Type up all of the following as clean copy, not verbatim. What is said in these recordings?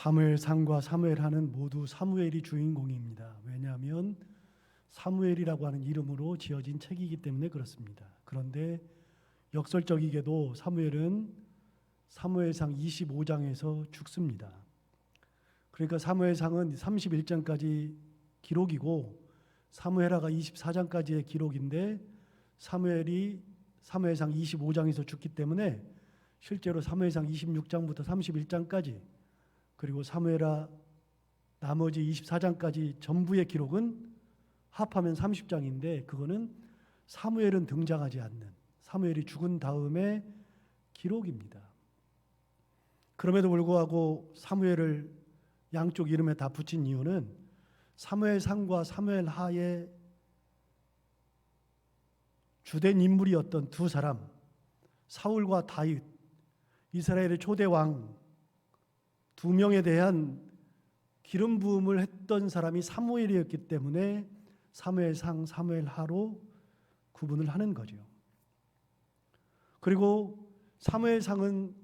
사무엘상과 사무엘하는 모두 사무엘이 주인공입니다. 왜냐하면 사무엘이라고 하는 이름으로 지어진 책이기 때문에 그렇습니다. 그런데 역설적이게도 사무엘은 사무엘상 25장에서 죽습니다. 그러니까 사무엘상은 31장까지 기록이고 사무엘하가 24장까지의 기록인데 사무엘상 25장에서 죽기 때문에 실제로 사무엘상 26장부터 31장까지 그리고 사무엘하 나머지 24장까지 전부의 기록은 합하면 30장인데 그거는 사무엘은 등장하지 않는 사무엘이 죽은 다음의 기록입니다. 그럼에도 불구하고 사무엘을 양쪽 이름에 다 붙인 이유는 사무엘상과 사무엘하의 주된 인물이었던 두 사람, 사울과 다윗, 이스라엘의 초대 왕 두 명에 대한 기름 부음을 했던 사람이 사무엘이었기 때문에 사무엘상, 사무엘하로 구분을 하는 거죠. 그리고 사무엘상은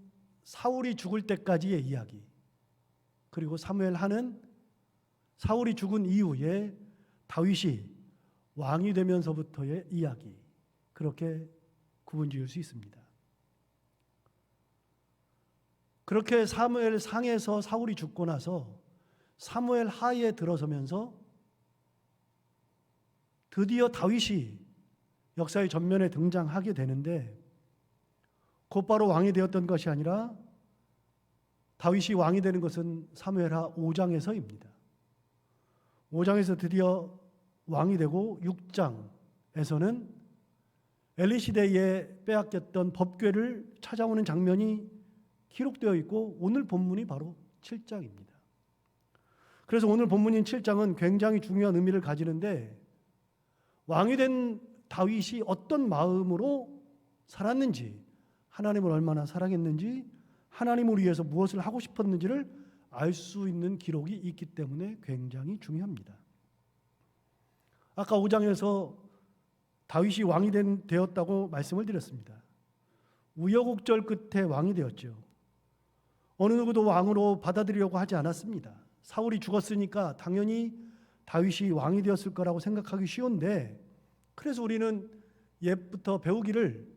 사울이 죽을 때까지의 이야기, 그리고 사무엘하는 사울이 죽은 이후에 다윗이 왕이 되면서부터의 이야기, 그렇게 구분 지을 수 있습니다. 그렇게 사무엘상에서 사울이 죽고 나서 사무엘하에 들어서면서 드디어 다윗이 역사의 전면에 등장하게 되는데 곧바로 왕이 되었던 것이 아니라 다윗이 왕이 되는 것은 사무엘하 5장에서입니다. 5장에서 드디어 왕이 되고 6장에서는 엘리 시대에 빼앗겼던 법궤를 찾아오는 장면이 기록되어 있고 오늘 본문이 바로 7장입니다. 그래서 오늘 본문인 7장은 굉장히 중요한 의미를 가지는데 왕이 된 다윗이 어떤 마음으로 살았는지, 하나님을 얼마나 사랑했는지, 하나님을 위해서 무엇을 하고 싶었는지를 알 수 있는 기록이 있기 때문에 굉장히 중요합니다. 아까 5장에서 다윗이 왕이 되었다고 말씀을 드렸습니다. 우여곡절 끝에 왕이 되었죠. 어느 누구도 왕으로 받아들이려고 하지 않았습니다. 사울이 죽었으니까 당연히 다윗이 왕이 되었을 거라고 생각하기 쉬운데, 그래서 우리는 옛부터 배우기를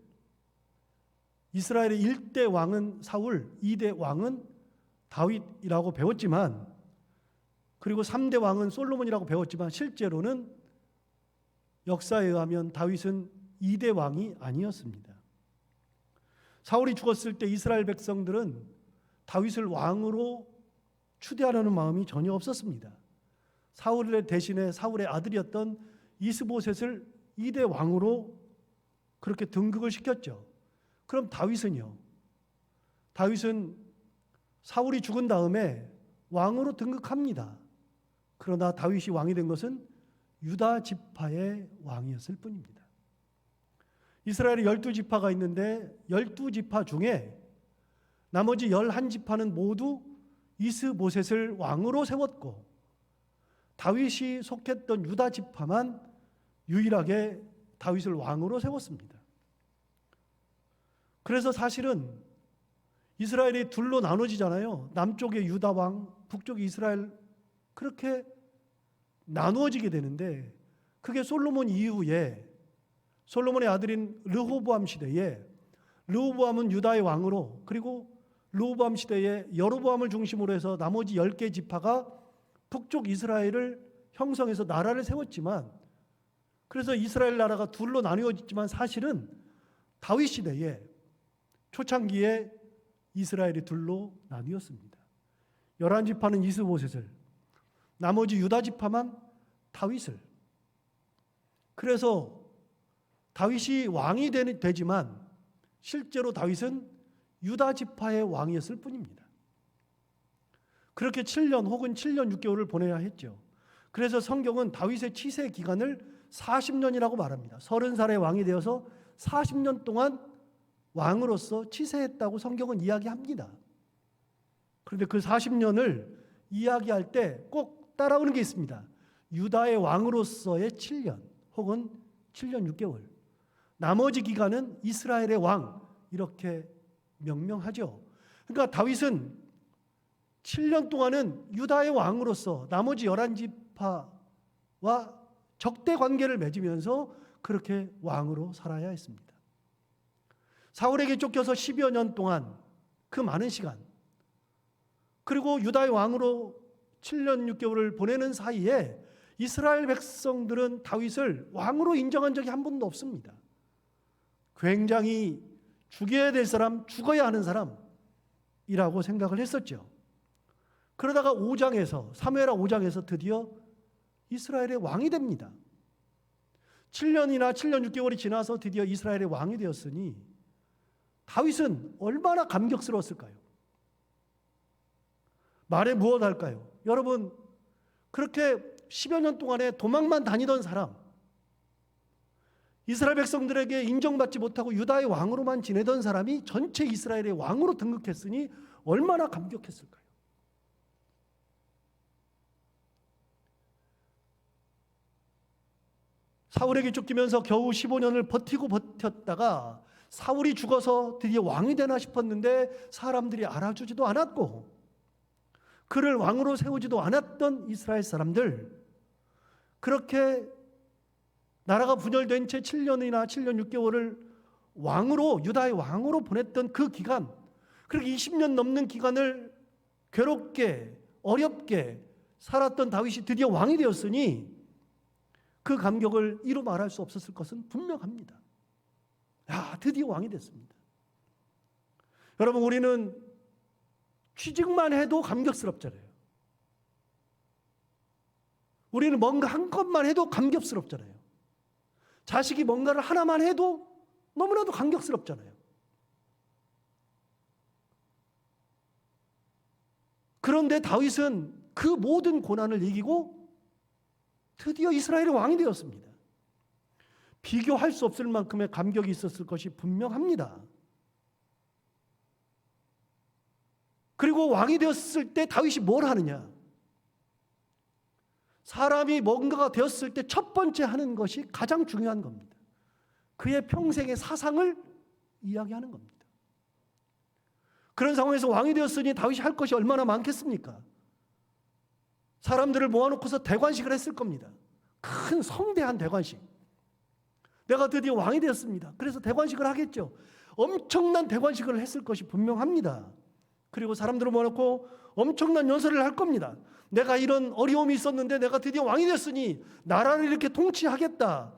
이스라엘의 1대 왕은 사울, 2대 왕은 다윗이라고 배웠지만, 그리고 3대 왕은 솔로몬이라고 배웠지만 실제로는 역사에 의하면 다윗은 2대 왕이 아니었습니다. 사울이 죽었을 때 이스라엘 백성들은 다윗을 왕으로 추대하려는 마음이 전혀 없었습니다. 사울의 대신에 사울의 아들이었던 이스보셋을 2대 왕으로 그렇게 등극을 시켰죠. 그럼 다윗은요? 다윗은 사울이 죽은 다음에 왕으로 등극합니다. 그러나 다윗이 왕이 된 것은 유다 지파의 왕이었을 뿐입니다. 이스라엘에 12지파가 있는데 12지파 중에 나머지 11지파는 모두 이스보셋을 왕으로 세웠고 다윗이 속했던 유다 지파만 유일하게 다윗을 왕으로 세웠습니다. 그래서 사실은 이스라엘이 둘로 나눠지잖아요. 남쪽의 유다 왕, 북쪽의 이스라엘, 그렇게 나누어지게 되는데 그게 솔로몬 이후에 솔로몬의 아들인 르호보암 시대에 르호보암은 유다의 왕으로, 그리고 르호보암 시대에 여로보암을 중심으로 해서 나머지 10개 지파가 북쪽 이스라엘을 형성해서 나라를 세웠지만, 그래서 이스라엘 나라가 둘로 나누어졌지만 사실은 다윗 시대에 초창기에 이스라엘이 둘로 나뉘었습니다. 11지파는 이스보셋을, 나머지 유다 지파만 다윗을. 그래서 다윗이 왕이 되지만 실제로 다윗은 유다 지파의 왕이었을 뿐입니다. 그렇게 7년 혹은 7년 6개월을 보내야 했죠. 그래서 성경은 다윗의 치세 기간을 40년이라고 말합니다. 30살에 왕이 되어서 40년 동안 왕으로서 치세했다고 성경은 이야기합니다. 그런데 그 40년을 이야기할 때 꼭 따라오는 게 있습니다. 유다의 왕으로서의 7년 혹은 7년 6개월. 나머지 기간은 이스라엘의 왕, 이렇게 명명하죠. 그러니까 다윗은 7년 동안은 유다의 왕으로서 나머지 11지파와 적대 관계를 맺으면서 그렇게 왕으로 살아야 했습니다. 사울에게 쫓겨서 10여 년 동안 그 많은 시간, 그리고 유다의 왕으로 7년 6개월을 보내는 사이에 이스라엘 백성들은 다윗을 왕으로 인정한 적이 한 번도 없습니다. 굉장히 죽여야 될 사람, 죽어야 하는 사람이라고 생각을 했었죠. 그러다가 5장에서, 사무엘하 5장에서 드디어 이스라엘의 왕이 됩니다. 7년 6개월이 지나서 드디어 이스라엘의 왕이 되었으니 다윗은 얼마나 감격스러웠을까요? 말해 무엇 할까요? 여러분, 그렇게 10여 년 동안에 도망만 다니던 사람, 이스라엘 백성들에게 인정받지 못하고 유다의 왕으로만 지내던 사람이 전체 이스라엘의 왕으로 등극했으니 얼마나 감격했을까요? 사울에게 쫓기면서 겨우 15년을 버텼다가 사울이 죽어서 드디어 왕이 되나 싶었는데 사람들이 알아주지도 않았고 그를 왕으로 세우지도 않았던 이스라엘 사람들, 그렇게 나라가 분열된 채 7년이나 7년 6개월을 왕으로, 유다의 왕으로 보냈던 그 기간, 그렇게 20년 넘는 기간을 괴롭게 어렵게 살았던 다윗이 드디어 왕이 되었으니 그 감격을 이루 말할 수 없었을 것은 분명합니다. 야, 드디어 왕이 됐습니다. 여러분, 우리는 취직만 해도 감격스럽잖아요. 우리는 뭔가 한 것만 해도 감격스럽잖아요. 자식이 뭔가를 하나만 해도 너무나도 감격스럽잖아요. 그런데 다윗은 그 모든 고난을 이기고 드디어 이스라엘의 왕이 되었습니다. 비교할 수 없을 만큼의 감격이 있었을 것이 분명합니다. 그리고 왕이 되었을 때 다윗이 뭘 하느냐? 사람이 뭔가가 되었을 때 첫 번째 하는 것이 가장 중요한 겁니다. 그의 평생의 사상을 이야기하는 겁니다. 그런 상황에서 왕이 되었으니 다윗이 할 것이 얼마나 많겠습니까? 사람들을 모아놓고서 대관식을 했을 겁니다. 큰 성대한 대관식. 내가 드디어 왕이 되었습니다. 그래서 대관식을 하겠죠. 엄청난 대관식을 했을 것이 분명합니다. 그리고 사람들을 모아놓고 엄청난 연설을 할 겁니다. 내가 이런 어려움이 있었는데 내가 드디어 왕이 됐으니 나라를 이렇게 통치하겠다.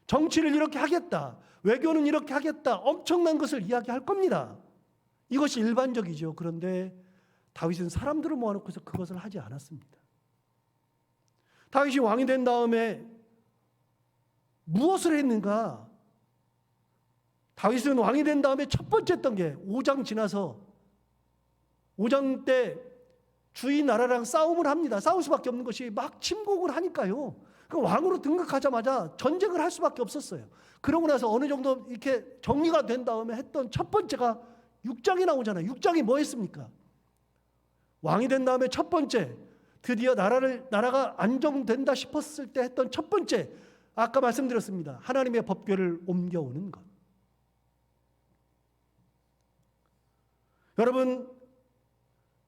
정치를 이렇게 하겠다. 외교는 이렇게 하겠다. 엄청난 것을 이야기할 겁니다. 이것이 일반적이죠. 그런데 다윗은 사람들을 모아놓고서 그것을 하지 않았습니다. 다윗이 왕이 된 다음에 무엇을 했는가? 다윗은 왕이 된 다음에 첫 번째 했던 게 5장 지나서 5장 때 주의 나라랑 싸움을 합니다. 싸울 수밖에 없는 것이 막 침공을 하니까요. 그 왕으로 등극하자마자 전쟁을 할 수밖에 없었어요. 그러고 나서 어느 정도 이렇게 정리가 된 다음에 했던 첫 번째가 6장이 나오잖아요. 6장이 뭐 했습니까? 왕이 된 다음에 첫 번째, 드디어 나라가 안정된다 싶었을 때 했던 첫 번째, 아까 말씀드렸습니다. 하나님의 법궤를 옮겨오는 것. 여러분,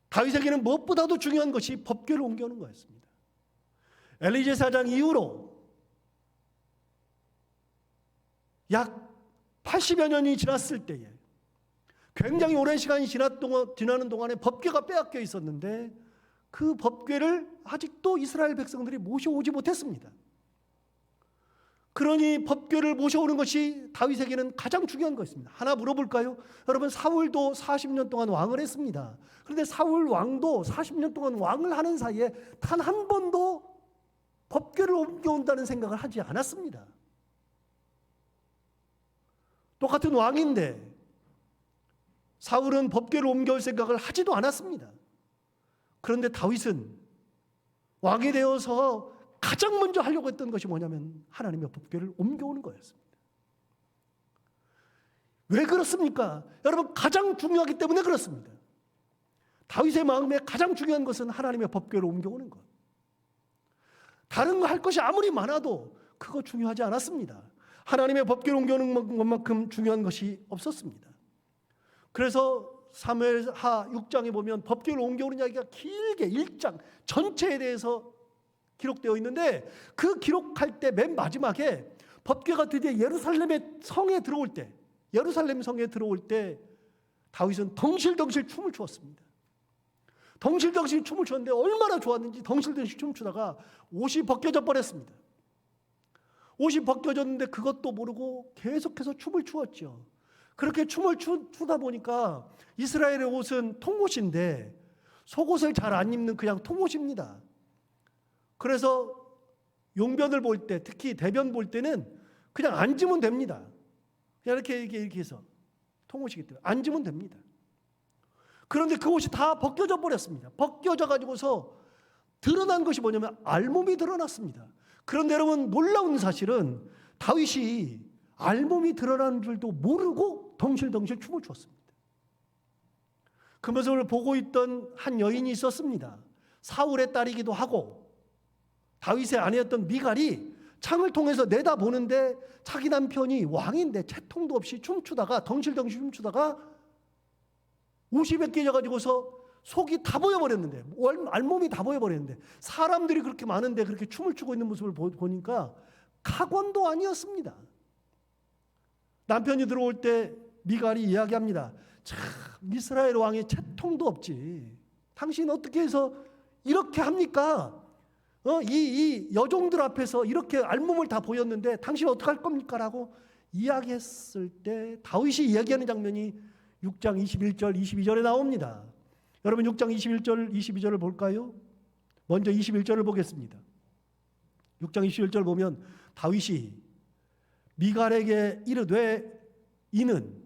다윗에게는 무엇보다도 중요한 것이 법궤를 옮겨오는 거였습니다. 엘리제 사장 이후로 약 80여 년이 지났을 때에 굉장히 오랜 시간이 지나는 동안에 법궤가 빼앗겨 있었는데 그 법궤를 아직도 이스라엘 백성들이 모셔오지 못했습니다. 그러니 법궤를 모셔오는 것이 다윗에게는 가장 중요한 것입니다. 하나 물어볼까요? 여러분, 사울도 40년 동안 왕을 했습니다. 그런데 사울 왕도 40년 동안 왕을 하는 사이에 단 한 번도 법궤를 옮겨온다는 생각을 하지 않았습니다. 똑같은 왕인데 사울은 법궤를 옮겨올 생각을 하지도 않았습니다. 그런데 다윗은 왕이 되어서 가장 먼저 하려고 했던 것이 뭐냐면 하나님의 법궤를 옮겨오는 거였습니다. 왜 그렇습니까? 여러분, 가장 중요하기 때문에 그렇습니다. 다윗의 마음에 가장 중요한 것은 하나님의 법궤를 옮겨오는 것. 다른 거 할 것이 아무리 많아도 그거 중요하지 않았습니다. 하나님의 법궤를 옮겨오는 것만큼 중요한 것이 없었습니다. 그래서 사무엘하 6장에 보면 법궤를 옮겨오는 이야기가 길게 1장 전체에 대해서 기록되어 있는데, 그 기록할 때 맨 마지막에 법궤가 드디어 예루살렘 성에 들어올 때 다윗은 덩실덩실 춤을 추었습니다. 덩실덩실 춤을 췄는데 얼마나 좋았는지 덩실덩실 춤을 추다가 옷이 벗겨져 버렸습니다. 옷이 벗겨졌는데 그것도 모르고 계속해서 춤을 추었죠. 그렇게 춤을 추다 보니까 이스라엘의 옷은 통옷인데 속옷을 잘 안 입는 그냥 통옷입니다. 그래서 용변을 볼 때, 특히 대변 볼 때는 그냥 앉으면 됩니다. 그냥 이렇게 해서 통옷이기 때문에 앉으면 됩니다. 그런데 그 옷이 다 벗겨져 버렸습니다. 벗겨져 가지고서 드러난 것이 뭐냐면 알몸이 드러났습니다. 그런데 여러분, 놀라운 사실은 다윗이 알몸이 드러나는 줄도 모르고 덩실덩실 춤을 췄습니다. 그 모습을 보고 있던 한 여인이 있었습니다. 사울의 딸이기도 하고 다윗의 아내였던 미갈이 창을 통해서 내다보는데 자기 남편이 왕인데 채통도 없이 춤추다가 덩실덩실 춤추다가 옷이 벗겨져 가지고서 속이 다 보여버렸는데, 알몸이 다 보여버렸는데, 사람들이 그렇게 많은데 그렇게 춤을 추고 있는 모습을 보니까 가관도 아니었습니다. 남편이 들어올 때 미갈이 이야기합니다. 참, 이스라엘 왕의 채통도 없지. 당신 어떻게 해서 이렇게 합니까? 이 여종들 앞에서 이렇게 알몸을 다 보였는데 당신 어떻게 할 겁니까? 라고 이야기했을 때 다윗이 이야기하는 장면이 6장 21절 22절에 나옵니다. 여러분, 6장 21절 22절을 볼까요? 먼저 21절을 보겠습니다. 6장 21절 보면 다윗이 미갈에게 이르되 이는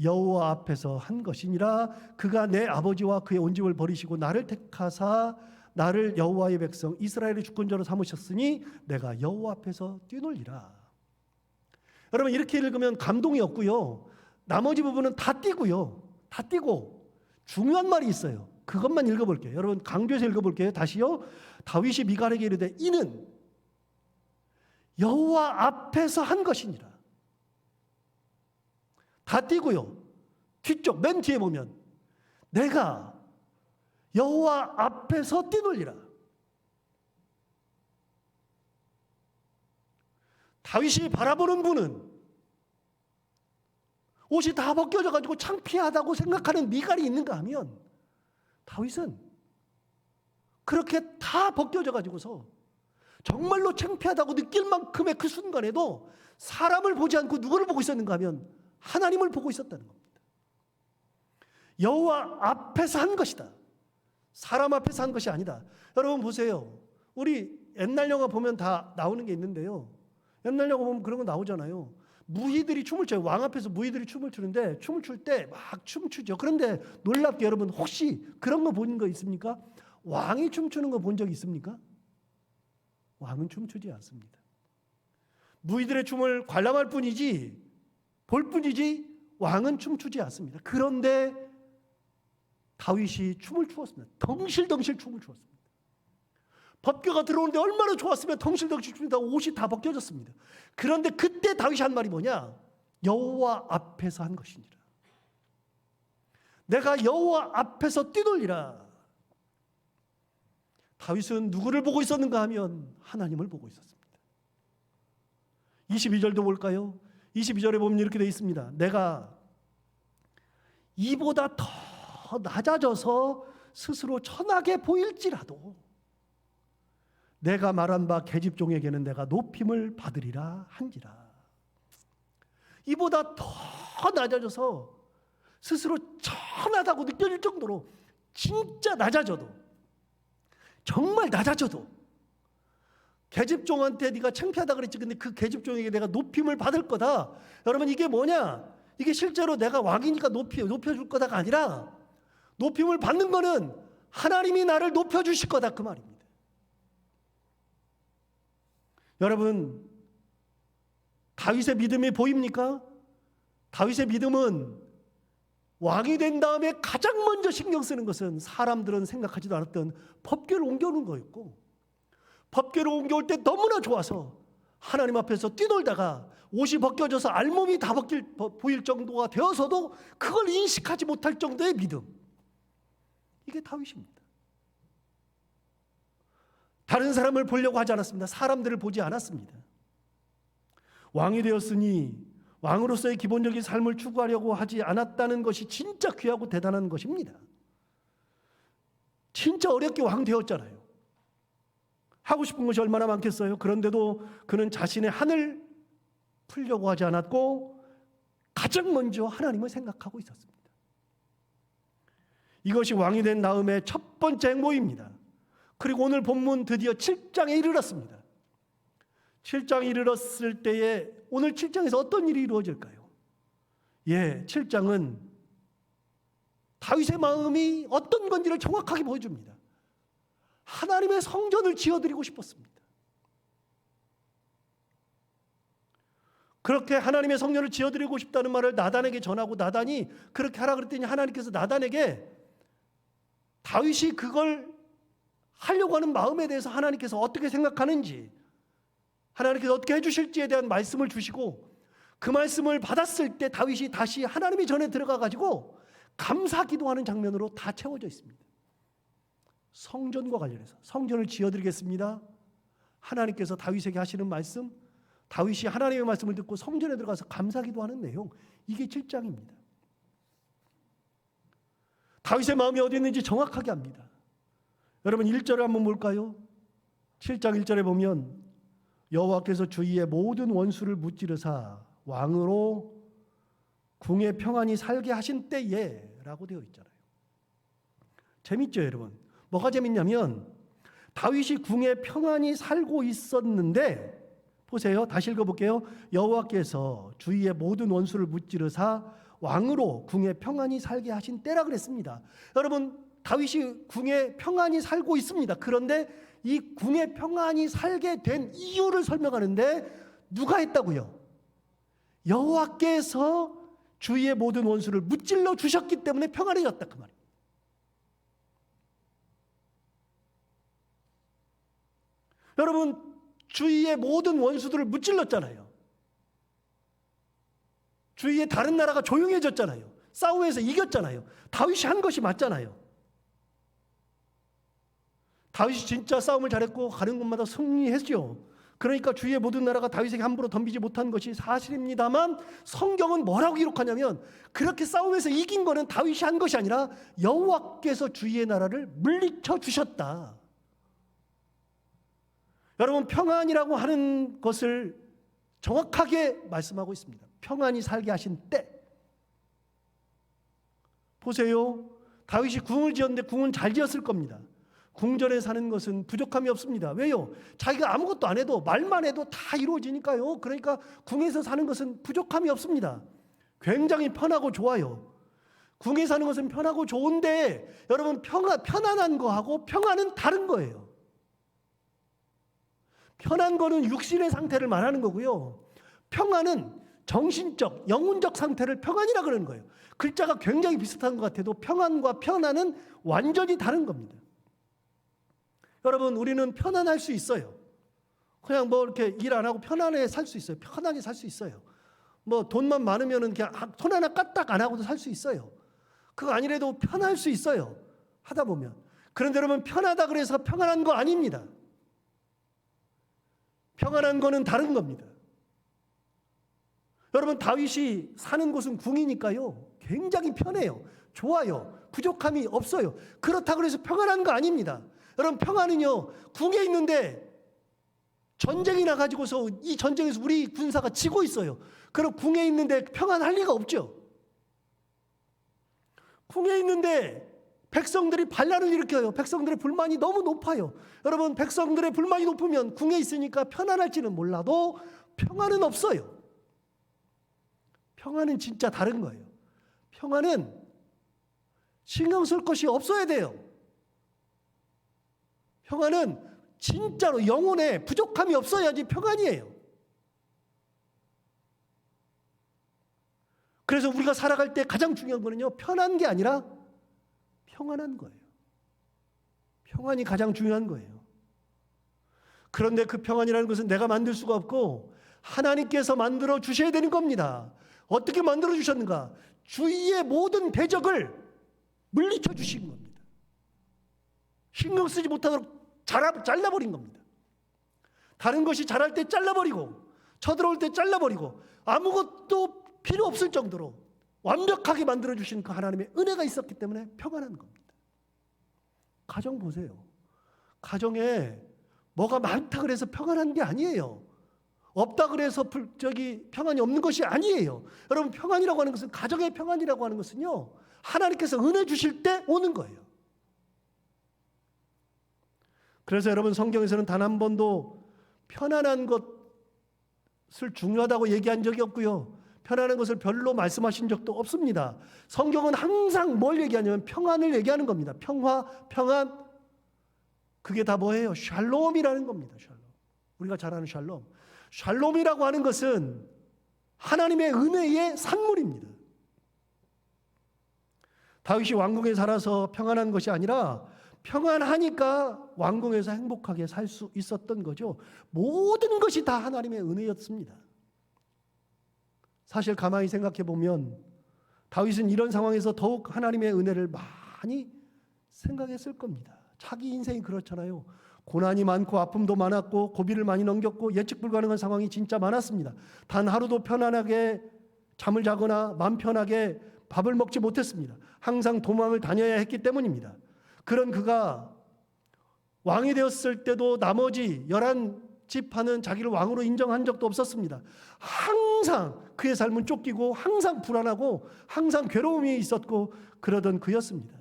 여호와 앞에서 한 것이니라. 그가 내 아버지와 그의 온 집을 버리시고 나를 택하사 나를 여호와의 백성 이스라엘의 주권자로 삼으셨으니 내가 여호와 앞에서 뛰놀리라. 여러분, 이렇게 읽으면 감동이 없고요, 나머지 부분은 다 띄고요. 다 띄고 중요한 말이 있어요. 그것만 읽어볼게요. 여러분, 강조해서 읽어볼게요. 다시요. 다윗이 미갈에게 이르되 이는 여호와 앞에서 한 것이니라. 다 띄고요. 뒤쪽 맨 뒤에 보면 내가 여호와 앞에서 뛰놀리라. 다윗이 바라보는 분은 옷이 다 벗겨져 가지고 창피하다고 생각하는 미갈이 있는가 하면, 다윗은 그렇게 다 벗겨져 가지고서 정말로 창피하다고 느낄 만큼의 그 순간에도 사람을 보지 않고 누구를 보고 있었는가 하면 하나님을 보고 있었다는 겁니다. 여호와 앞에서 한 것이다. 사람 앞에서 한 것이 아니다. 여러분 보세요. 우리 옛날 영화 보면 다 나오는 게 있는데요. 옛날 영화 보면 그런 거 나오잖아요. 무희들이 춤을 춰요. 왕 앞에서 무희들이 춤을 추는데 춤을 출 때 막 춤추죠. 그런데 놀랍게 여러분, 혹시 그런 거 본 거 있습니까? 왕이 춤추는 거 본 적 있습니까? 왕은 춤추지 않습니다. 무희들의 춤을 관람할 뿐이지, 볼 뿐이지 왕은 춤추지 않습니다. 그런데 다윗이 춤을 추었습니다. 덩실덩실 춤을 추었습니다. 법궤가 들어오는데 얼마나 좋았으면 덩실덩실 춤이다 옷이 다 벗겨졌습니다. 그런데 그때 다윗이 한 말이 뭐냐? 여호와 앞에서 한 것이니라. 내가 여호와 앞에서 뛰놀리라. 다윗은 누구를 보고 있었는가 하면 하나님을 보고 있었습니다. 22절도 볼까요? 22절에 보면 이렇게 되어 있습니다. 내가 이보다 더 낮아져서 스스로 천하게 보일지라도 내가 말한 바 계집종에게는 내가 높임을 받으리라 한지라. 이보다 더 낮아져서 스스로 천하다고 느껴질 정도로, 진짜 낮아져도, 정말 낮아져도, 계집종한테 네가 창피하다 그랬지, 근데 그 계집종에게 내가 높임을 받을 거다. 여러분, 이게 뭐냐? 이게 실제로 내가 왕이니까 높여줄 거다가 아니라, 높임을 받는 거는 하나님이 나를 높여주실 거다, 그 말입니다. 여러분, 다윗의 믿음이 보입니까? 다윗의 믿음은 왕이 된 다음에 가장 먼저 신경 쓰는 것은 사람들은 생각하지도 않았던 법궤를 옮겨오는 거였고, 법궤를 옮겨올 때 너무나 좋아서 하나님 앞에서 뛰놀다가 옷이 벗겨져서 알몸이 다 보일 정도가 되어서도 그걸 인식하지 못할 정도의 믿음. 이게 다윗입니다. 다른 사람을 보려고 하지 않았습니다. 사람들을 보지 않았습니다. 왕이 되었으니 왕으로서의 기본적인 삶을 추구하려고 하지 않았다는 것이 진짜 귀하고 대단한 것입니다. 진짜 어렵게 왕 되었잖아요. 하고 싶은 것이 얼마나 많겠어요. 그런데도 그는 자신의 한을 풀려고 하지 않았고 가장 먼저 하나님을 생각하고 있었습니다. 이것이 왕이 된 다음에 첫 번째 행보입니다. 그리고 오늘 본문 드디어 7장에 이르렀습니다. 7장에 이르렀을 때에 오늘 7장에서 어떤 일이 이루어질까요? 7장은 다윗의 마음이 어떤 건지를 정확하게 보여줍니다. 하나님의 성전을 지어드리고 싶었습니다. 그렇게 하나님의 성전을 지어드리고 싶다는 말을 나단에게 전하고 나단이 그렇게 하라 그랬더니 하나님께서 나단에게 다윗이 그걸 하려고 하는 마음에 대해서 하나님께서 어떻게 생각하는지, 하나님께서 어떻게 해주실지에 대한 말씀을 주시고, 그 말씀을 받았을 때 다윗이 다시 하나님의 전에 들어가 가지고 감사 기도하는 장면으로 다 채워져 있습니다. 성전과 관련해서 성전을 지어드리겠습니다. 하나님께서 다윗에게 하시는 말씀, 다윗이 하나님의 말씀을 듣고 성전에 들어가서 감사 기도하는 내용, 이게 7장입니다. 다윗의 마음이 어디 있는지 정확하게 압니다. 여러분 1절에 한번 볼까요? 7장 1절에 보면 여호와께서 주위의 모든 원수를 무찌르사 왕으로 궁에 평안히 살게 하신 때에 라고 되어 있잖아요. 재밌죠 여러분? 뭐가 재밌냐면 다윗이 궁에 평안히 살고 있었는데, 보세요. 다시 읽어볼게요. 여호와께서 주위의 모든 원수를 무찌르사 왕으로 궁에 평안히 살게 하신 때라 그랬습니다. 여러분 다윗이 궁에 평안히 살고 있습니다. 그런데 이 궁에 평안히 살게 된 이유를 설명하는데 누가 했다고요? 여호와께서 주위의 모든 원수를 무찔러 주셨기 때문에 평안해졌다 그 말이에요. 여러분 주위의 모든 원수들을 무찔렀잖아요. 주위의 다른 나라가 조용해졌잖아요. 싸움에서 이겼잖아요. 다윗이 한 것이 맞잖아요. 다윗이 진짜 싸움을 잘했고 가는 곳마다 승리했죠. 그러니까 주위의 모든 나라가 다윗에게 함부로 덤비지 못한 것이 사실입니다만, 성경은 뭐라고 기록하냐면 그렇게 싸움에서 이긴 거는 다윗이 한 것이 아니라 여호와께서 주위의 나라를 물리쳐 주셨다. 여러분 평안이라고 하는 것을 정확하게 말씀하고 있습니다. 평안히 살게 하신 때. 보세요. 다윗이 궁을 지었는데 궁은 잘 지었을 겁니다. 궁전에 사는 것은 부족함이 없습니다. 왜요? 자기가 아무것도 안 해도 말만 해도 다 이루어지니까요. 그러니까 궁에서 사는 것은 부족함이 없습니다. 굉장히 편하고 좋아요. 궁에 사는 것은 편하고 좋은데 여러분 편안한 거하고 평안은 다른 거예요. 편한 거는 육신의 상태를 말하는 거고요. 평안은 정신적, 영혼적 상태를 평안이라 그러는 거예요. 글자가 굉장히 비슷한 것 같아도 평안과 편안은 완전히 다른 겁니다. 여러분 우리는 편안할 수 있어요. 그냥 뭐 이렇게 일 안 하고 편안하게 살 수 있어요. 편하게 살 수 있어요. 뭐 돈만 많으면은 그냥 손 하나 까딱 안 하고도 살 수 있어요. 그거 아니래도 편할 수 있어요. 하다 보면. 그런데 여러분 편하다 그래서 평안한 거 아닙니다. 평안한 거는 다른 겁니다. 여러분 다윗이 사는 곳은 궁이니까요. 굉장히 편해요. 좋아요. 부족함이 없어요. 그렇다고 해서 평안한 거 아닙니다. 여러분 평안은요. 궁에 있는데 전쟁이 나가지고서 이 전쟁에서 우리 군사가 지고 있어요. 그럼 궁에 있는데 평안할 리가 없죠. 궁에 있는데 백성들이 반란을 일으켜요. 백성들의 불만이 너무 높아요. 여러분 백성들의 불만이 높으면 궁에 있으니까 편안할지는 몰라도 평안은 없어요. 평안은 진짜 다른 거예요. 평안은 신경 쓸 것이 없어야 돼요. 평안은 진짜로 영혼에 부족함이 없어야지 평안이에요. 그래서 우리가 살아갈 때 가장 중요한 거는요, 편한 게 아니라 평안한 거예요. 평안이 가장 중요한 거예요. 그런데 그 평안이라는 것은 내가 만들 수가 없고 하나님께서 만들어 주셔야 되는 겁니다. 어떻게 만들어 주셨는가? 주위의 모든 대적을 물리쳐 주신 겁니다. 신경 쓰지 못하도록 잘라버린 겁니다. 다른 것이 자랄 때 잘라버리고 쳐들어올 때 잘라버리고 아무것도 필요 없을 정도로 완벽하게 만들어주신 그 하나님의 은혜가 있었기 때문에 평안한 겁니다. 가정 보세요. 가정에 뭐가 많다 그래서 평안한 게 아니에요. 없다 그래서 평안이 없는 것이 아니에요. 여러분, 평안이라고 하는 것은, 가정의 평안이라고 하는 것은요, 하나님께서 은혜 주실 때 오는 거예요. 그래서 여러분, 성경에서는 단 한 번도 편안한 것을 중요하다고 얘기한 적이 없고요, 편안한 것을 별로 말씀하신 적도 없습니다. 성경은 항상 뭘 얘기하냐면 평안을 얘기하는 겁니다. 평화, 평안, 그게 다 뭐예요? 샬롬이라는 겁니다. 샬롬. 우리가 잘 아는 샬롬. 샬롬이라고 하는 것은 하나님의 은혜의 산물입니다. 다윗이 왕궁에 살아서 평안한 것이 아니라 평안하니까 왕궁에서 행복하게 살 수 있었던 거죠. 모든 것이 다 하나님의 은혜였습니다. 사실 가만히 생각해 보면 다윗은 이런 상황에서 더욱 하나님의 은혜를 많이 생각했을 겁니다. 자기 인생이 그렇잖아요. 고난이 많고 아픔도 많았고 고비를 많이 넘겼고 예측 불가능한 상황이 진짜 많았습니다. 단 하루도 편안하게 잠을 자거나 마음 편하게 밥을 먹지 못했습니다. 항상 도망을 다녀야 했기 때문입니다. 그런 그가 왕이 되었을 때도 나머지 11지파는 자기를 왕으로 인정한 적도 없었습니다. 항상 그의 삶은 쫓기고 항상 불안하고 항상 괴로움이 있었고 그러던 그였습니다.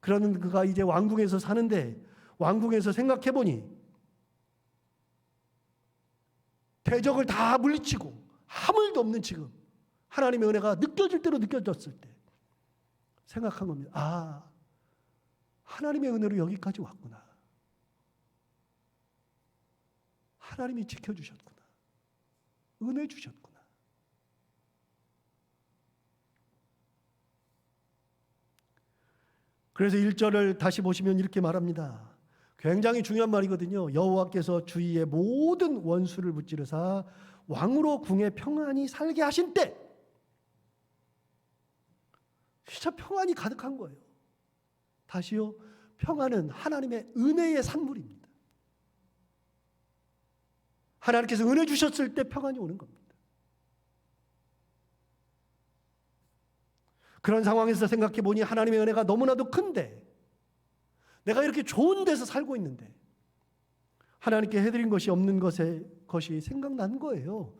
그러는 그가 이제 왕궁에서 사는데, 왕궁에서 생각해보니 대적을 다 물리치고 아무 일도 없는 지금 하나님의 은혜가 느껴질 대로 느껴졌을 때 생각한 겁니다. 아, 하나님의 은혜로 여기까지 왔구나. 하나님이 지켜주셨구나. 은혜 주셨구나. 그래서 1절을 다시 보시면 이렇게 말합니다. 굉장히 중요한 말이거든요. 여호와께서 주위의 모든 원수를 무찌르사 왕으로 궁에 평안히 살게 하신 때, 진짜 평안이 가득한 거예요. 다시요, 평안은 하나님의 은혜의 산물입니다. 하나님께서 은혜 주셨을 때 평안이 오는 겁니다. 그런 상황에서 생각해 보니 하나님의 은혜가 너무나도 큰데, 내가 이렇게 좋은 데서 살고 있는데 하나님께 해드린 것이 없는 것이 생각난 거예요.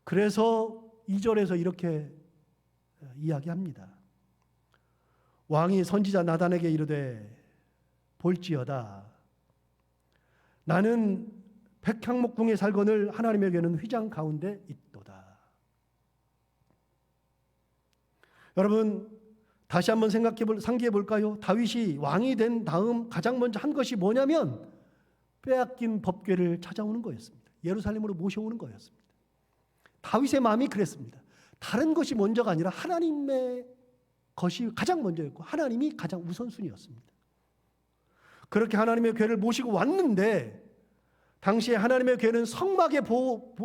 그래서 2절에서 이렇게 이야기합니다. 왕이 선지자 나단에게 이르되 볼지어다, 나는 백향목궁에 살거늘 하나님에게는 휘장 가운데 있도다. 여러분, 다시 한번 상기해 볼까요? 다윗이 왕이 된 다음 가장 먼저 한 것이 뭐냐면 빼앗긴 법궤를 찾아오는 거였습니다. 예루살렘으로 모셔오는 거였습니다. 다윗의 마음이 그랬습니다. 다른 것이 먼저가 아니라 하나님의 것이 가장 먼저였고 하나님이 가장 우선순위였습니다. 그렇게 하나님의 궤를 모시고 왔는데, 당시에 하나님의 궤는 성막에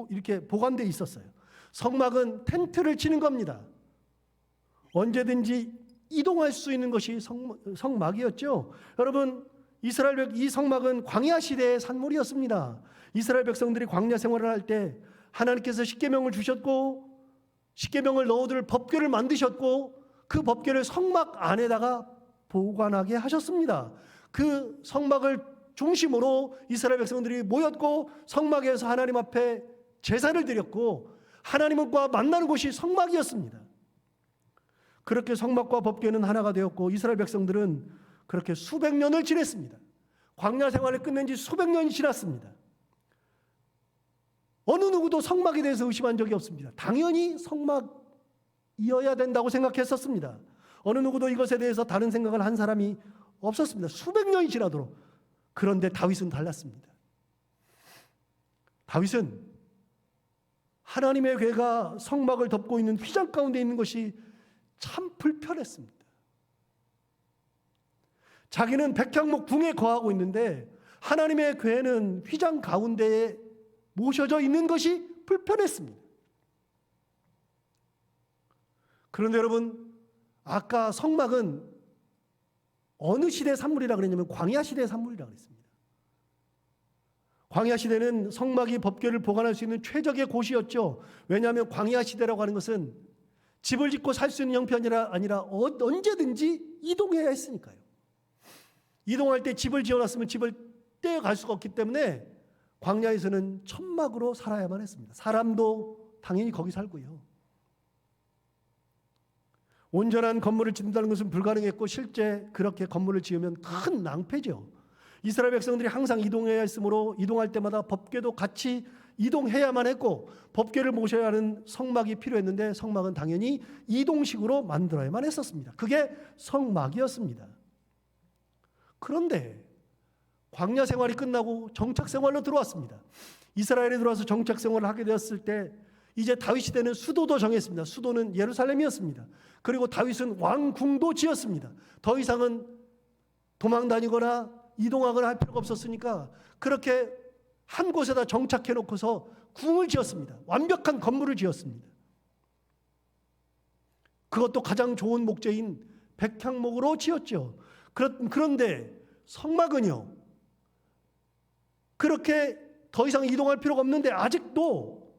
이렇게 보관되어 있었어요. 성막은 텐트를 치는 겁니다. 언제든지 이동할 수 있는 것이 성막이었죠. 여러분, 이 성막은 광야 시대의 산물이었습니다. 이스라엘 백성들이 광야 생활을 할 때 하나님께서 십계명을 주셨고 십계명을 넣어둘 법궤를 만드셨고 그 법궤를 성막 안에다가 보관하게 하셨습니다. 그 성막을 중심으로 이스라엘 백성들이 모였고 성막에서 하나님 앞에 제사를 드렸고 하나님과 만나는 곳이 성막이었습니다. 그렇게 성막과 법궤는 하나가 되었고 이스라엘 백성들은 그렇게 수백 년을 지냈습니다. 광야 생활을 끝낸 지 수백 년이 지났습니다. 어느 누구도 성막에 대해서 의심한 적이 없습니다. 당연히 성막이어야 된다고 생각했었습니다. 어느 누구도 이것에 대해서 다른 생각을 한 사람이 없었습니다. 수백 년이 지나도록. 그런데 다윗은 달랐습니다. 다윗은 하나님의 궤가 성막을 덮고 있는 휘장 가운데 있는 것이 참 불편했습니다. 자기는 백향목 궁에 거하고 있는데 하나님의 궤는 휘장 가운데에 모셔져 있는 것이 불편했습니다. 그런데 여러분, 아까 성막은 어느 시대의 산물이라 그랬냐면 광야 시대의 산물이라 그랬습니다. 광야 시대는 성막이 법궤를 보관할 수 있는 최적의 곳이었죠. 왜냐하면 광야 시대라고 하는 것은 집을 짓고 살 수 있는 형편이 아니라 언제든지 이동해야 했으니까요. 이동할 때 집을 지어놨으면 집을 떼어갈 수가 없기 때문에 광야에서는 천막으로 살아야만 했습니다. 사람도 당연히 거기 살고요. 온전한 건물을 짓는다는 것은 불가능했고 실제 그렇게 건물을 지으면 큰 낭패죠. 이스라엘 백성들이 항상 이동해야 했으므로 이동할 때마다 법궤도 같이 이동해야만 했고 법궤를 모셔야 하는 성막이 필요했는데 성막은 당연히 이동식으로 만들어야만 했었습니다. 그게 성막이었습니다. 그런데 광야 생활이 끝나고 정착 생활로 들어왔습니다. 이스라엘에 들어와서 정착 생활을 하게 되었을 때 이제 다윗 시대는 수도도 정했습니다. 수도는 예루살렘이었습니다. 그리고 다윗은 왕궁도 지었습니다. 더 이상은 도망 다니거나 이동하거나 할 필요가 없었으니까 그렇게 한 곳에다 정착해 놓고서 궁을 지었습니다. 완벽한 건물을 지었습니다. 그것도 가장 좋은 목재인 백향목으로 지었죠. 그런데 성막은요, 그렇게 더 이상 이동할 필요가 없는데 아직도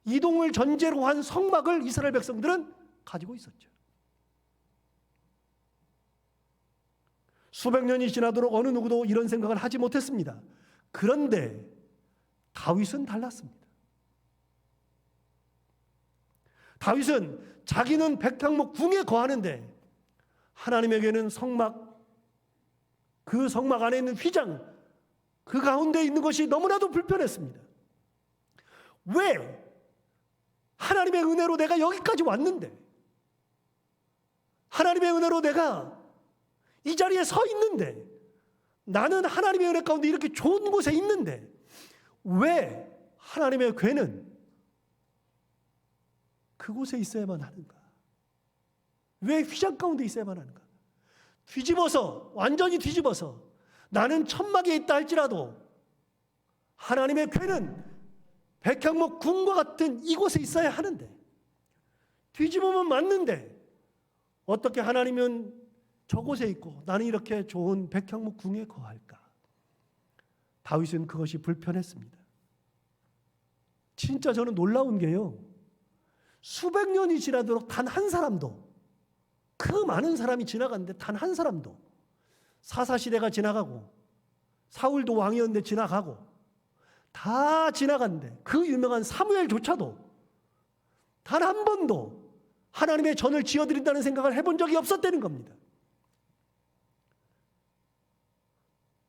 이동을 전제로 한 성막을 이스라엘 백성들은 가지고 있었죠. 수백 년이 지나도록 어느 누구도 이런 생각을 하지 못했습니다. 그런데 다윗은 달랐습니다. 다윗은 자기는 백향목 궁에 거하는데 하나님에게는 성막, 그 성막 안에 있는 휘장, 그 가운데 있는 것이 너무나도 불편했습니다. 왜? 하나님의 은혜로 내가 여기까지 왔는데, 하나님의 은혜로 내가 이 자리에 서 있는데, 나는 하나님의 은혜 가운데 이렇게 좋은 곳에 있는데 왜 하나님의 궤는 그곳에 있어야만 하는가? 왜 휘장 가운데 있어야만 하는가? 뒤집어서, 완전히 뒤집어서 나는 천막에 있다 할지라도 하나님의 궤는 백향목 궁과 같은 이곳에 있어야 하는데, 뒤집으면 맞는데 어떻게 하나님은 저곳에 있고 나는 이렇게 좋은 백향목 궁에 거할까? 다윗은 그것이 불편했습니다. 진짜 저는 놀라운 게요, 수백 년이 지나도록 단 한 사람도, 그 많은 사람이 지나갔는데 단 한 사람도, 사사시대가 지나가고 사울도 왕이었는데 지나가고 다 지나갔는데 그 유명한 사무엘조차도 단 한 번도 하나님의 전을 지어드린다는 생각을 해본 적이 없었다는 겁니다.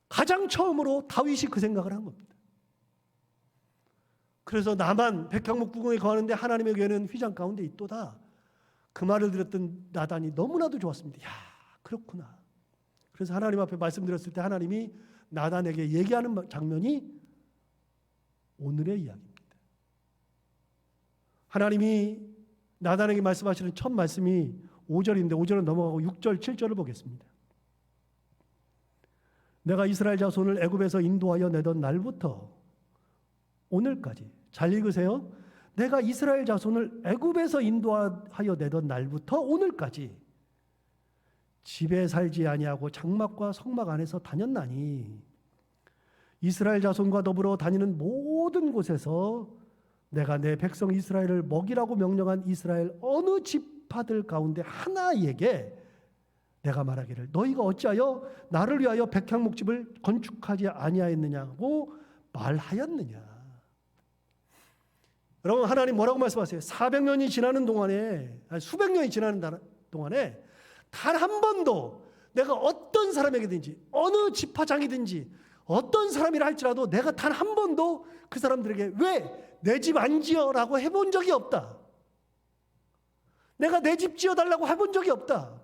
가장 처음으로 다윗이 그 생각을 한 겁니다. 그래서 나만 백향목 궁에 거하는데 하나님의 궤는 휘장 가운데 있도다. 그 말을 들었던 나단이 너무나도 좋았습니다. 야, 그렇구나. 그래서 하나님 앞에 말씀드렸을 때 하나님이 나단에게 얘기하는 장면이 오늘의 이야기입니다. 하나님이 나단에게 말씀하시는 첫 말씀이 5절인데 5절은 넘어가고 6절, 7절을 보겠습니다. 내가 이스라엘 자손을 애굽에서 인도하여 내던 날부터 오늘까지, 잘 읽으세요. 내가 이스라엘 자손을 애굽에서 인도하여 내던 날부터 오늘까지 집에 살지 아니하고 장막과 성막 안에서 다녔나니 이스라엘 자손과 더불어 다니는 모든 곳에서 내가 내 백성 이스라엘을 먹이라고 명령한 이스라엘 어느 지파들 가운데 하나에게 내가 말하기를 너희가 어찌하여 나를 위하여 백향목집을 건축하지 아니하였느냐고 말하였느냐. 여러분, 하나님 뭐라고 말씀하세요? 400년이 지나는 동안에, 수백 년이 지나는 동안에 단 한 번도 내가 어떤 사람에게든지 어느 지파장이든지 어떤 사람이라 할지라도 내가 단 한 번도 그 사람들에게 왜 내 집 안 지어라고 해본 적이 없다. 내가 내 집 지어달라고 해본 적이 없다.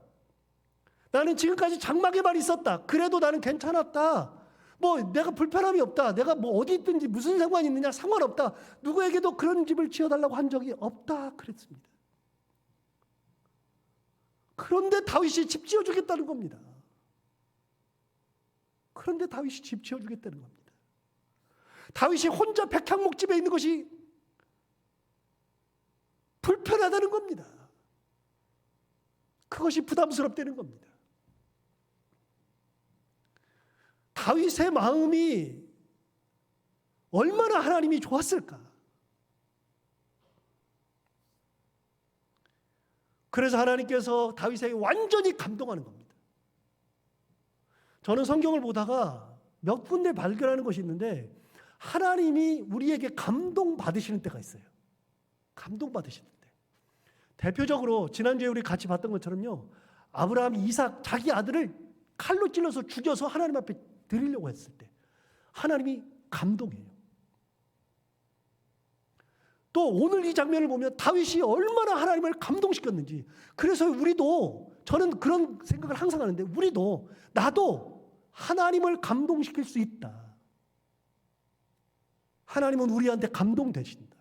나는 지금까지 장막에만 있었다. 그래도 나는 괜찮았다. 뭐 내가 불편함이 없다. 내가 뭐 어디 있든지 무슨 상관이 있느냐 상관없다. 누구에게도 그런 집을 지어달라고 한 적이 없다. 그랬습니다. 그런데 다윗이 집 지어주겠다는 겁니다. 그런데 다윗이 집 지어주겠다는 겁니다. 다윗이 혼자 백향목집에 있는 것이 불편하다는 겁니다. 그것이 부담스럽다는 겁니다. 다윗의 마음이 얼마나 하나님이 좋았을까? 그래서 하나님께서 다윗에게 완전히 감동하는 겁니다. 저는 성경을 보다가 몇 군데 발견하는 것이 있는데 하나님이 우리에게 감동받으시는 때가 있어요. 감동받으시는 때. 대표적으로 지난주에 우리 같이 봤던 것처럼요. 아브라함이 이삭 자기 아들을 칼로 찔러서 죽여서 하나님 앞에 드리려고 했을 때 하나님이 감동해요. 또 오늘 이 장면을 보면 다윗이 얼마나 하나님을 감동시켰는지. 그래서 우리도, 저는 그런 생각을 항상 하는데, 우리도, 나도 하나님을 감동시킬 수 있다. 하나님은 우리한테 감동되신다.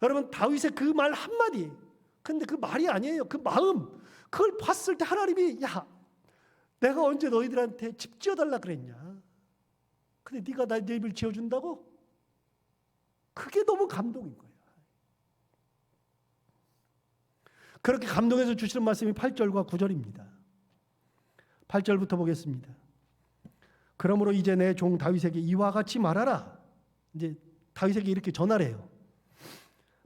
여러분, 다윗의 그 말 한마디, 근데 그 말이 아니에요. 그 마음, 그걸 봤을 때 하나님이, 야, 내가 언제 너희들한테 집 지어달라 그랬냐? 근데 네가 내 집을 지어준다고? 그게 너무 감동인 거예요. 그렇게 감동해서 주시는 말씀이 8절과 9절입니다. 8절부터 보겠습니다. 그러므로 이제 내 종 다윗에게 이와 같이 말하라. 이제 다윗에게 이렇게 전하래요.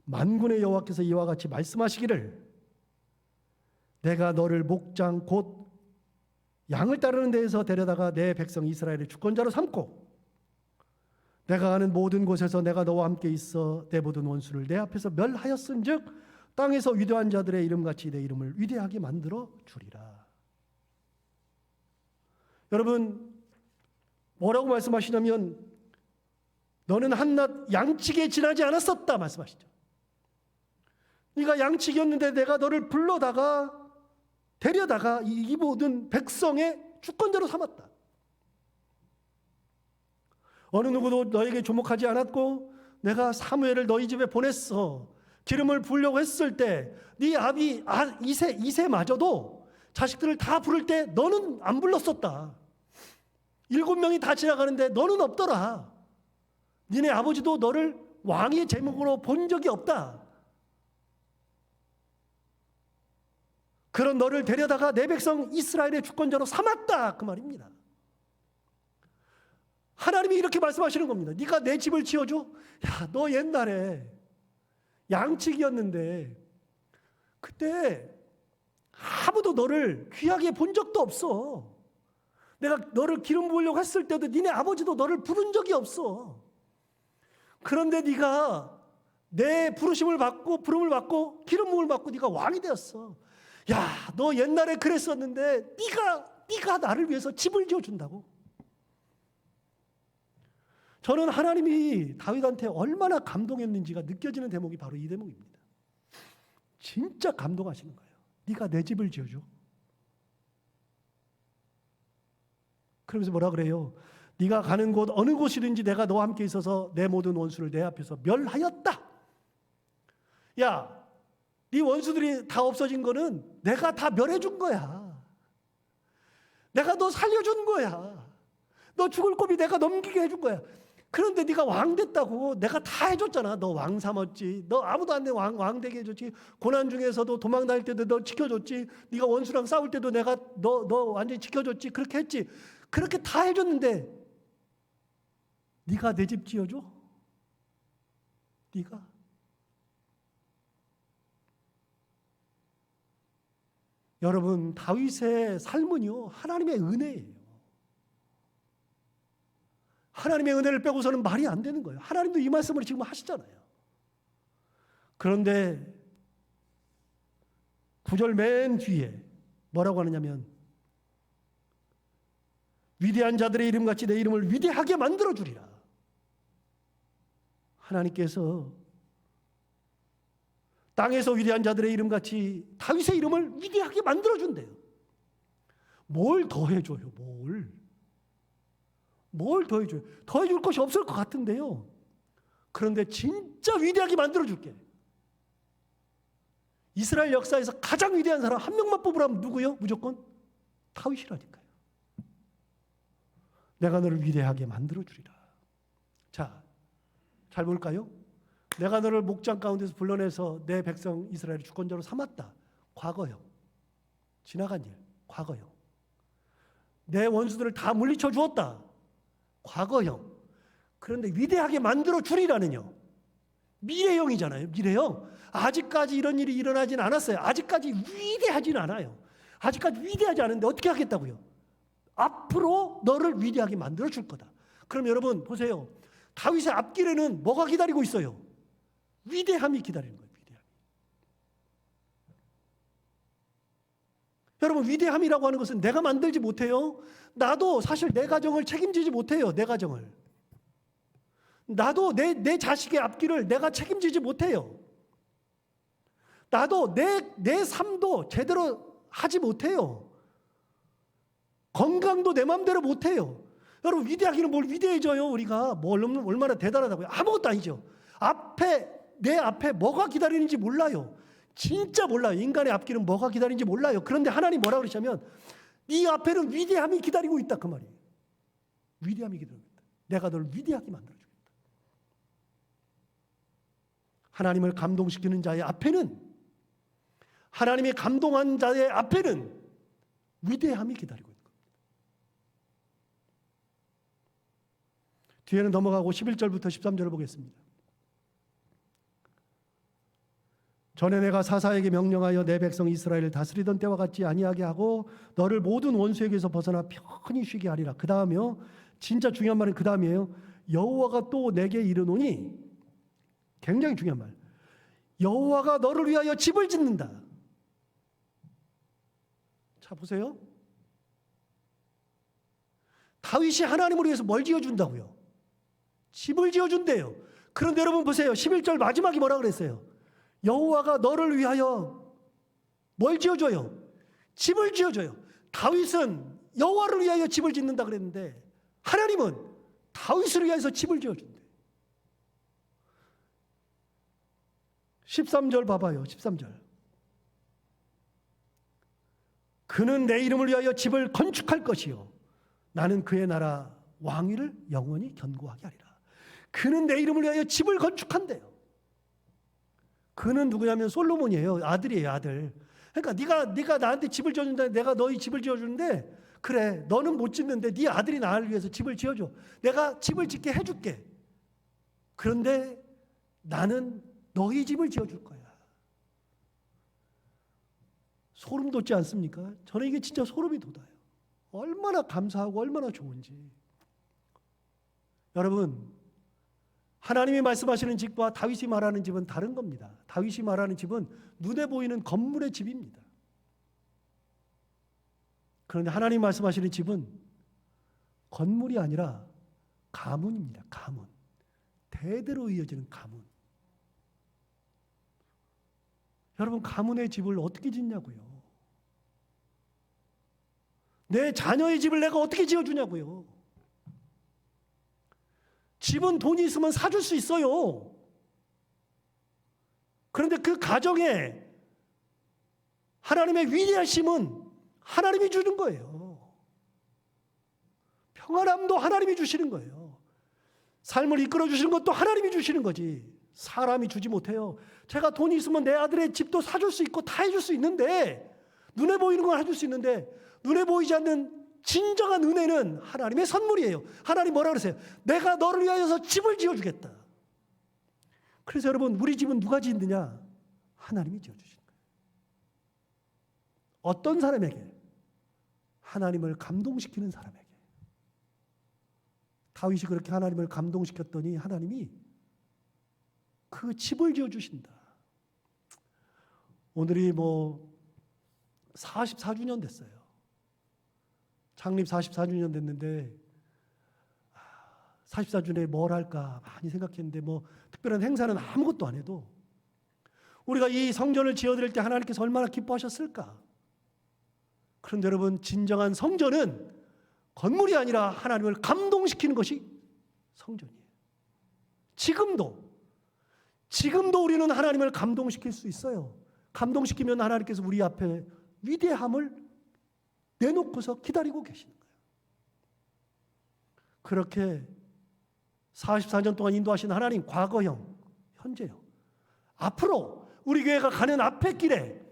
만군의 여호와께서 이와 같이 말씀하시기를 내가 너를 목장 곧 양을 따르는 데에서 데려다가 내 백성 이스라엘의 주권자로 삼고 내가 가는 모든 곳에서 내가 너와 함께 있어 내 모든 원수를 내 앞에서 멸하였은즉 땅에서 위대한 자들의 이름같이 내 이름을 위대하게 만들어 주리라. 여러분, 뭐라고 말씀하시냐면 너는 한낱 양치기에 지나지 않았었다 말씀하시죠. 네가 양치기였는데 내가 너를 불러다가 데려다가 이 모든 백성의 주권자로 삼았다. 어느 누구도 너에게 주목하지 않았고 내가 사무엘을 너희 집에 보냈어. 기름을 부으려고 했을 때 네 아비 이세마저도 자식들을 다 부를 때 너는 안 불렀었다. 7명이 다 지나가는데 너는 없더라. 니네 아버지도 너를 왕의 제목으로 본 적이 없다. 그런 너를 데려다가 내 백성 이스라엘의 주권자로 삼았다. 그 말입니다. 하나님이 이렇게 말씀하시는 겁니다. 네가 내 집을 지어줘? 야, 너 옛날에 양치기였는데 그때 아무도 너를 귀하게 본 적도 없어. 내가 너를 기름 부으려고 했을 때도 니네 아버지도 너를 부른 적이 없어. 그런데 네가 내 부름을 받고 기름 부음을 받고 네가 왕이 되었어. 야, 너 옛날에 그랬었는데 네가 나를 위해서 집을 지어준다고. 저는 하나님이 다윗한테 얼마나 감동했는지가 느껴지는 대목이 바로 이 대목입니다. 진짜 감동하시는 거예요. 네가 내 집을 지어줘. 그러면서 뭐라 그래요? 네가 가는 곳 어느 곳이든지 내가 너와 함께 있어서 내 모든 원수를 내 앞에서 멸하였다. 야, 네 원수들이 다 없어진 거는 내가 다 멸해준 거야. 내가 너 살려준 거야. 너 죽을 고비 내가 넘기게 해준 거야. 그런데 네가 왕 됐다고 내가 다 해줬잖아. 너 왕 삼았지. 너 아무도 안 돼 왕 되게 해줬지. 고난 중에서도 도망 다닐 때도 너 지켜줬지. 네가 원수랑 싸울 때도 내가 너 완전히 지켜줬지. 그렇게 했지. 그렇게 다 해줬는데 네가 내 집 지어줘? 네가? 여러분, 다윗의 삶은요 하나님의 은혜예요. 하나님의 은혜를 빼고서는 말이 안 되는 거예요. 하나님도 이 말씀을 지금 하시잖아요. 그런데 9절 맨 뒤에 뭐라고 하느냐면 위대한 자들의 이름같이 내 이름을 위대하게 만들어주리라. 하나님께서 땅에서 위대한 자들의 이름같이 다윗의 이름을 위대하게 만들어준대요. 뭘 더해줘요? 뭘 더해줘요? 더해줄 것이 없을 것 같은데요. 그런데 진짜 위대하게 만들어줄게. 이스라엘 역사에서 가장 위대한 사람 한 명만 뽑으라면 누구요? 무조건 다윗이라니까요. 내가 너를 위대하게 만들어주리라. 자, 잘 볼까요? 내가 너를 목장 가운데서 불러내서 내 백성 이스라엘의 주권자로 삼았다. 과거형. 지나간 일. 과거형. 내 원수들을 다 물리쳐 주었다. 과거형. 그런데 위대하게 만들어 주리라는요. 미래형이잖아요. 미래형. 아직까지 이런 일이 일어나진 않았어요. 아직까지 위대하진 않아요. 아직까지 위대하지 않은데 어떻게 하겠다고요? 앞으로 너를 위대하게 만들어 줄 거다. 그럼 여러분 보세요. 다윗의 앞길에는 뭐가 기다리고 있어요? 위대함이 기다리는 거예요. 위대함. 여러분 위대함이라고 하는 것은 내가 만들지 못해요. 나도 사실 내 가정을 책임지지 못해요. 내 가정을. 나도 내 자식의 앞길을 내가 책임지지 못해요. 나도 내 삶도 제대로 하지 못해요. 건강도 내 마음대로 못해요. 여러분 위대하기는 뭘 위대해져요. 우리가 뭐 얼마나 대단하다고요. 아무것도 아니죠. 내 앞에 뭐가 기다리는지 몰라요. 진짜 몰라요. 인간의 앞길은 뭐가 기다리는지 몰라요. 그런데 하나님 뭐라고 그러시냐면 네 앞에는 위대함이 기다리고 있다 그 말이에요. 위대함이 기다리고 있다. 내가 너를 위대하게 만들어주겠다. 하나님을 감동시키는 자의 앞에는, 하나님의 감동한 자의 앞에는 위대함이 기다리고 있는 겁니다. 뒤에는 넘어가고 11절부터 13절을 보겠습니다. 전에 내가 사사에게 명령하여 내 백성 이스라엘을 다스리던 때와 같지 아니하게 하고 너를 모든 원수에게서 벗어나 편히 쉬게 하리라. 그 다음에요. 진짜 중요한 말은 그 다음이에요. 여호와가 또 내게 이르노니, 굉장히 중요한 말. 여호와가 너를 위하여 집을 짓는다. 자 보세요. 다윗이 하나님을 위해서 뭘 지어준다고요? 집을 지어준대요. 그런데 여러분 보세요. 11절 마지막에 뭐라 그랬어요? 여호와가 너를 위하여 뭘 지어줘요? 집을 지어줘요. 다윗은 여호와를 위하여 집을 짓는다 그랬는데 하나님은 다윗을 위해서 집을 지어준대. 13절 봐봐요. 13절. 그는 내 이름을 위하여 집을 건축할 것이요 나는 그의 나라 왕위를 영원히 견고하게 하리라. 그는 내 이름을 위하여 집을 건축한대요. 그는 누구냐면 솔로몬이에요. 아들이에요, 아들. 그러니까 네가 나한테 집을 지어준다. 내가 너희 집을 지어주는데 그래, 너는 못 짓는데 네 아들이 나를 위해서 집을 지어줘. 내가 집을 짓게 해줄게. 그런데 나는 너희 집을 지어줄 거야. 소름 돋지 않습니까? 저는 이게 진짜 소름이 돋아요. 얼마나 감사하고 얼마나 좋은지. 여러분, 하나님이 말씀하시는 집과 다윗이 말하는 집은 다른 겁니다. 다윗이 말하는 집은 눈에 보이는 건물의 집입니다. 그런데 하나님 말씀하시는 집은 건물이 아니라 가문입니다. 가문. 대대로 이어지는 가문. 여러분, 가문의 집을 어떻게 짓냐고요? 내 자녀의 집을 내가 어떻게 지어주냐고요? 집은 돈이 있으면 사줄 수 있어요. 그런데 그 가정에 하나님의 위대하심은 하나님이 주는 거예요. 평안함도 하나님이 주시는 거예요. 삶을 이끌어 주시는 것도 하나님이 주시는 거지. 사람이 주지 못해요. 제가 돈이 있으면 내 아들의 집도 사줄 수 있고 다 해줄 수 있는데, 눈에 보이는 건 해줄 수 있는데 눈에 보이지 않는 진정한 은혜는 하나님의 선물이에요. 하나님 뭐라 그러세요? 내가 너를 위하여서 집을 지어주겠다. 그래서 여러분, 우리 집은 누가 짓느냐? 하나님이 지어주시는 거예요. 어떤 사람에게? 하나님을 감동시키는 사람에게. 다윗이 그렇게 하나님을 감동시켰더니 하나님이 그 집을 지어주신다. 오늘이 44주년 됐어요. 창립 44주년 됐는데 44주년에 뭘 할까 많이 생각했는데 특별한 행사는 아무것도 안 해도 우리가 이 성전을 지어드릴 때 하나님께서 얼마나 기뻐하셨을까. 그런데 여러분, 진정한 성전은 건물이 아니라 하나님을 감동시키는 것이 성전이에요. 지금도 우리는 하나님을 감동시킬 수 있어요. 감동시키면 하나님께서 우리 앞에 위대함을 내놓고서 기다리고 계시는 거예요. 그렇게 44년 동안 인도하신 하나님, 과거형. 현재요. 앞으로 우리 교회가 가는 앞의 길에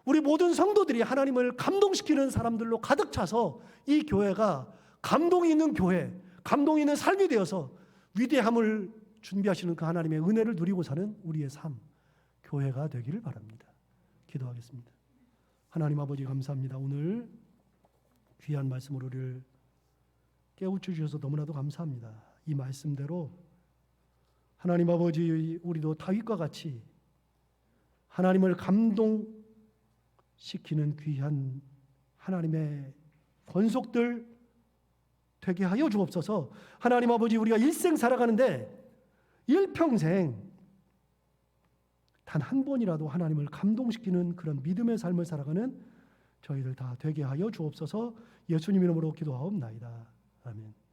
우리 모든 성도들이 하나님을 감동시키는 사람들로 가득 차서 이 교회가 감동이 있는 교회, 감동이 있는 삶이 되어서 위대함을 준비하시는 그 하나님의 은혜를 누리고 사는 우리의 삶, 교회가 되기를 바랍니다. 기도하겠습니다. 하나님 아버지 감사합니다. 오늘 귀한 말씀으로 우리를 깨우쳐 주셔서 너무나도 감사합니다. 이 말씀대로 하나님 아버지 우리도 다윗과 같이 하나님을 감동시키는 귀한 하나님의 권속들 되게 하여 주옵소서. 하나님 아버지 우리가 일생 살아가는데 일평생 단 한 번이라도 하나님을 감동시키는 그런 믿음의 삶을 살아가는 저희들 다 되게 하여 주옵소서. 예수님 이름으로 기도하옵나이다. 아멘.